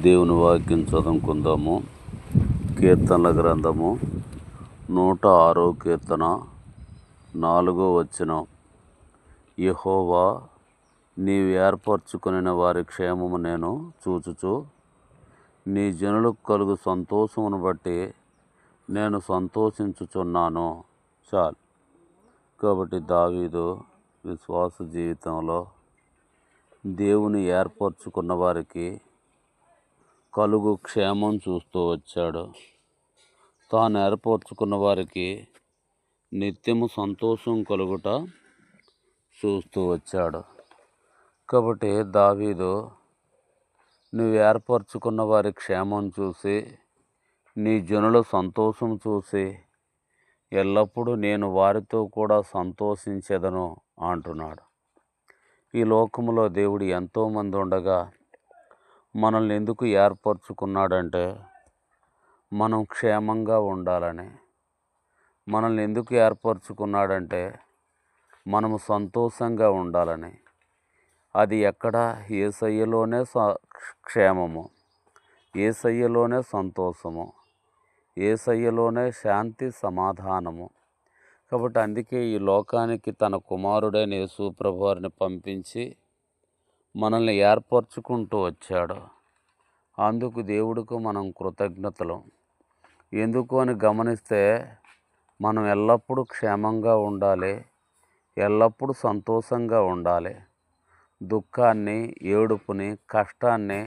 దేవుని వాక్యం చదువుకుందాము. కీర్తనల గ్రంథము 106 కీర్తన 4వ వచనం. యెహోవా, నీవు ఏర్పరచుకొనిన వారి క్షేమము నేను చూచుచు, నీ జనులకు కలుగు సంతోషమును బట్టి నేను సంతోషించుచున్నాను. చాలు. కాబట్టి దావీదు విశ్వాస జీవితంలో దేవుని ఏర్పరచుకున్న వారికి కలుగు క్షేమం చూస్తూ వచ్చాడు. తాను ఏర్పరచుకున్న వారికి నిత్యము సంతోషం కలుగుట చూస్తూ వచ్చాడు. కాబట్టి దావీదు, నువ్వు ఏర్పరచుకున్న వారి క్షేమం చూసి, నీ జనుల సంతోషం చూసి, ఎల్లప్పుడూ నేను వారితో కూడా సంతోషించెదను అంటున్నాడు. ఈ లోకంలో దేవుడు ఎంతోమంది ఉండగా మనల్ని ఎందుకు ఏర్పరచుకున్నాడంటే మనం క్షేమంగా ఉండాలని. మనల్ని ఎందుకు ఏర్పరచుకున్నాడంటే మనము సంతోషంగా ఉండాలని. అది ఎక్కడ? యేసయ్యలోనే క్షేమము, యేసయ్యలోనే సంతోషము, యేసయ్యలోనే శాంతి సమాధానము. కాబట్టి అందుకే ఈ లోకానికి తన కుమారుడైన యేసు ప్రభువారిని పంపించి మనల్ని ఏర్పరచుకుంటూ వచ్చాడు. అందుకు దేవుడికి మనం కృతజ్ఞతలు. ఎందుకు అని గమనిస్తే మనం ఎల్లప్పుడూ క్షేమంగా ఉండాలి, ఎల్లప్పుడూ సంతోషంగా ఉండాలి. దుఃఖాన్ని, ఏడుపుని, కష్టాన్ని,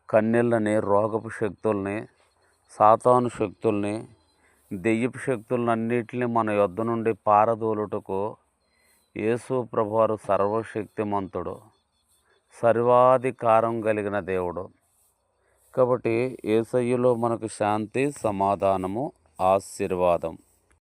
కన్నీళ్ళని, రోగపు శక్తుల్ని, సాతాను శక్తుల్ని, దెయ్యపు శక్తులన్నిటిని మన యొద్ద నుండి పారదోలుటకు యేసు ప్రభువారు సర్వశక్తిమంతుడు, సర్వాధికారం కలిగిన దేవుడు. కాబట్టి యేసయ్యలో మనకు శాంతి, సమాధానము, ఆశీర్వాదం.